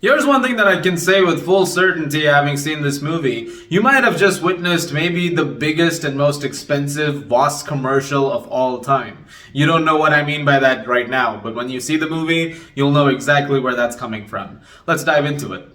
Here's one thing that I can say with full certainty having seen this movie. You might have just witnessed maybe the biggest and most expensive Voss commercial of all time. You don't know what I mean by that right now, but when you see the movie, you'll know exactly where that's coming from. Let's dive into it.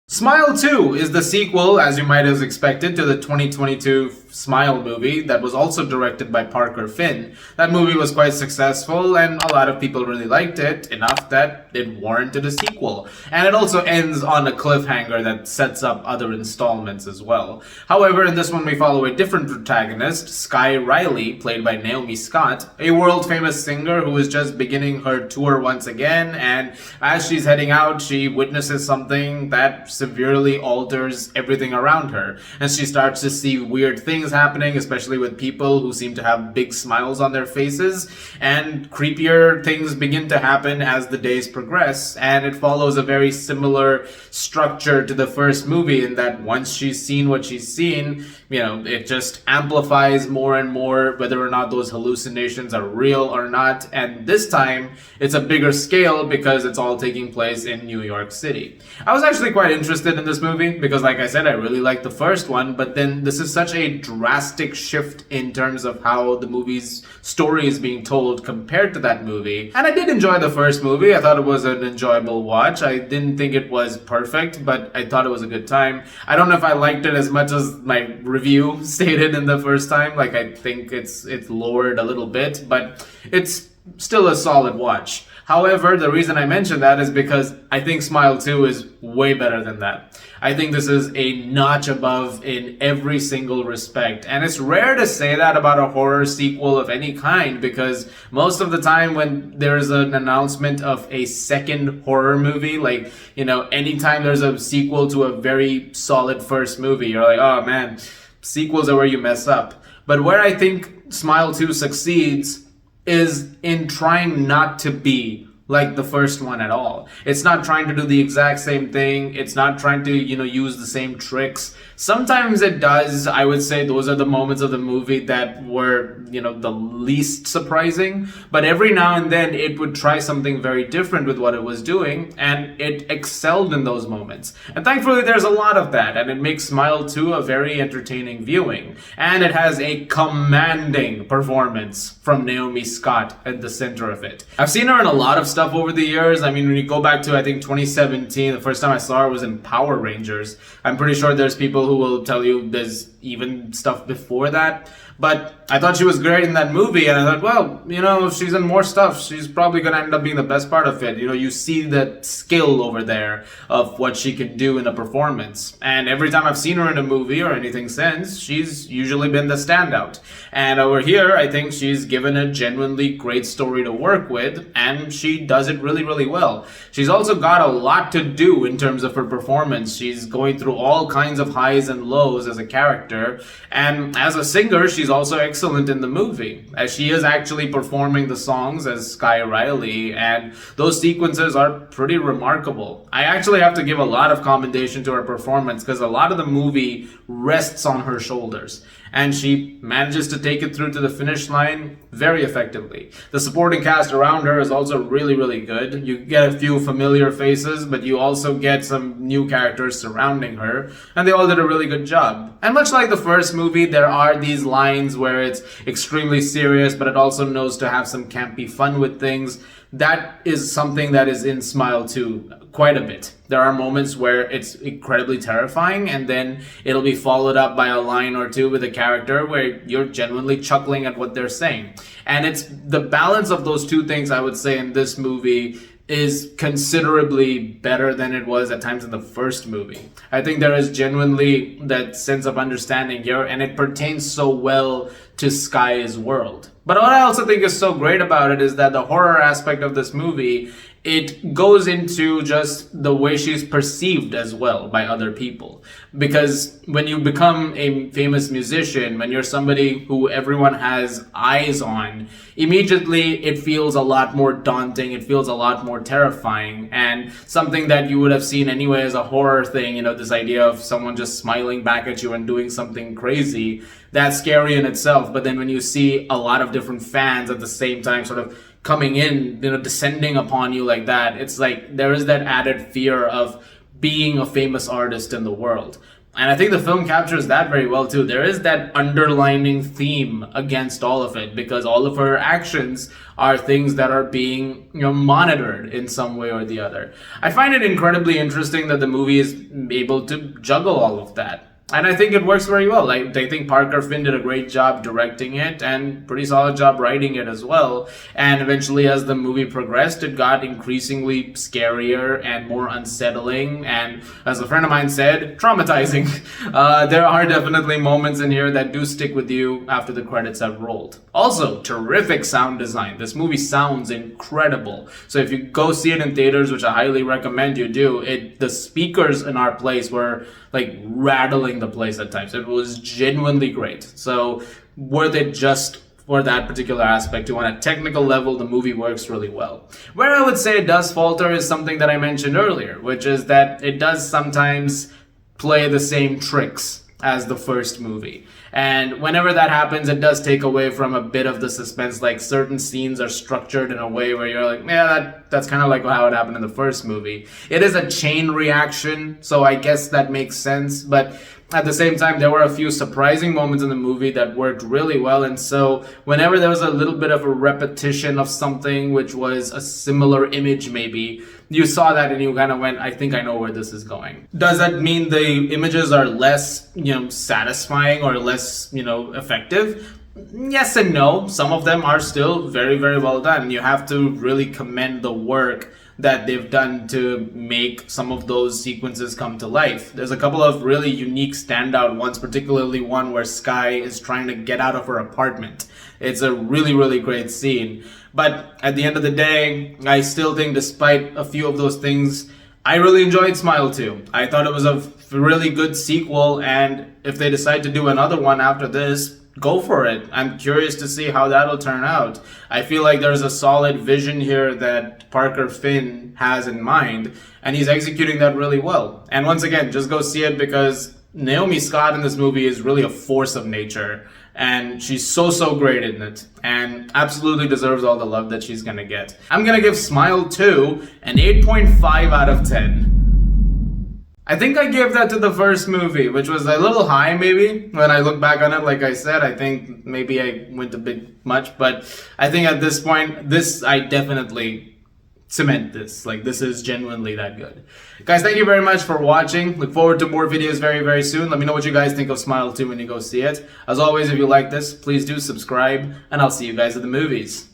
Smile 2 is the sequel, as you might have expected, to the 2022 Smile movie that was also directed by Parker Finn. That movie was quite successful and a lot of people really liked it, enough that it warranted a sequel. And it also ends on a cliffhanger that sets up other installments as well. However, in this one we follow a different protagonist, Sky Riley, played by Naomi Scott, a world-famous singer who is just beginning her tour once again, and as she's heading out, she witnesses something that severely alters everything around her, and she starts to see weird things happening, especially with people who seem to have big smiles on their faces, and creepier things begin to happen as the days progress, and it follows a very similar structure to the first movie in that once she's seen what she's seen, it just amplifies more and more whether or not those hallucinations are real or not, and this time it's a bigger scale because it's all taking place in New York City. I was actually quite interested in this movie because, like I said, I really liked the first one, but then this is such a drastic shift in terms of how the movie's story is being told compared to that movie. And I did enjoy the first movie. I thought it was an enjoyable watch. I didn't think it was perfect, but I thought it was a good time. I don't know if I liked it as much as my review stated in the first time. Like, I think it's lowered a little bit, but it's still a solid watch. However, the reason I mention that is because I think Smile 2 is way better than that. I think this is a notch above in every single respect. And it's rare to say that about a horror sequel of any kind because most of the time when there's an announcement of a second horror movie, like, anytime there's a sequel to a very solid first movie, you're like, oh man, sequels are where you mess up. But where I think Smile 2 succeeds is in trying not to be like the first one at all. It's not trying to do the exact same thing. It's not trying to, use the same tricks. Sometimes it does. I would say those are the moments of the movie that were, the least surprising. But every now and then it would try something very different with what it was doing, and it excelled in those moments. And thankfully there's a lot of that, and it makes Smile 2 a very entertaining viewing. And it has a commanding performance from Naomi Scott at the center of it. I've seen her in a lot of stuff over the years. I mean, when you go back to, I think, 2017, the first time I saw her was in Power Rangers. I'm pretty sure there's people who will tell you there's even stuff before that. But I thought she was great in that movie, and I thought, well, if she's in more stuff, she's probably going to end up being the best part of it. You see that skill over there of what she can do in a performance. And every time I've seen her in a movie or anything since, she's usually been the standout. And over here, I think she's given a genuinely great story to work with, and she does it really, really well. She's also got a lot to do in terms of her performance. She's going through all kinds of highs and lows as a character, and as a singer, she's also excellent in the movie, as she is actually performing the songs as Sky Riley, and those sequences are pretty remarkable. I actually have to give a lot of commendation to her performance because a lot of the movie rests on her shoulders, and she manages to take it through to the finish line very effectively. The supporting cast around her is also really, really good. You get a few familiar faces, but you also get some new characters surrounding her, and they all did a really good job. And much like the first movie, there are these lines where it's extremely serious, but it also knows to have some campy fun with things. That is something that is in Smile 2 quite a bit. There are moments where it's incredibly terrifying, and then it'll be followed up by a line or two with a character where you're genuinely chuckling at what they're saying. And it's the balance of those two things, I would say, in this movie is considerably better than it was at times in the first movie. I think there is genuinely that sense of understanding here, and it pertains so well to Sky's world. But what I also think is so great about it is that the horror aspect of this movie, it goes into just the way she's perceived as well by other people. Because when you become a famous musician, when you're somebody who everyone has eyes on, immediately it feels a lot more daunting, it feels a lot more terrifying, and something that you would have seen anyway as a horror thing, this idea of someone just smiling back at you and doing something crazy, that's scary in itself. But then when you see a lot of different fans at the same time sort of coming in, descending upon you like that, it's like there is that added fear of being a famous artist in the world. And I think the film captures that very well too. There is that underlining theme against all of it, because all of her actions are things that are being, monitored in some way or the other. I find it incredibly interesting that the movie is able to juggle all of that. And I think it works very well. I think Parker Finn did a great job directing it and pretty solid job writing it as well. And eventually, as the movie progressed, it got increasingly scarier and more unsettling. And as a friend of mine said, traumatizing. There are definitely moments in here that do stick with you after the credits have rolled. Also, terrific sound design. This movie sounds incredible. So if you go see it in theaters, which I highly recommend you do, the speakers in our place were like rattling the place at times. It was genuinely great. So worth it just for that particular aspect too. On a technical level, the movie works really well. Where I would say it does falter is something that I mentioned earlier, which is that it does sometimes play the same tricks as the first movie. And whenever that happens, it does take away from a bit of the suspense. Like certain scenes are structured in a way where you're like, yeah, that's kind of like how it happened in the first movie. It is a chain reaction, so I guess that makes sense. But at the same time, there were a few surprising moments in the movie that worked really well. And so whenever there was a little bit of a repetition of something, which was a similar image maybe, you saw that and you kind of went, I think I know where this is going. Does that mean the images are less, satisfying or less, effective? Yes and no. Some of them are still very, very well done. You have to really commend the work that they've done to make some of those sequences come to life. There's a couple of really unique standout ones, particularly one where Skye is trying to get out of her apartment. It's a really, really great scene. But at the end of the day, I still think despite a few of those things, I really enjoyed Smile 2. I thought it was a really good sequel, and if they decide to do another one after this, go for it. I'm curious to see how that'll turn out. I feel like there's a solid vision here that Parker Finn has in mind, and he's executing that really well. And once again, just go see it because Naomi Scott in this movie is really a force of nature, and she's so great in it, and absolutely deserves all the love that she's gonna get. I'm gonna give Smile 2 an 8.5 out of 10. I think I gave that to the first movie, which was a little high maybe. When I look back on it, like I said, I think maybe I went a bit much, but I think at this point, I definitely cement this. Like, this is genuinely that good. Guys, thank you very much for watching. Look forward to more videos very, very soon. Let me know what you guys think of Smile 2 when you go see it. As always, if you like this, please do subscribe, and I'll see you guys at the movies.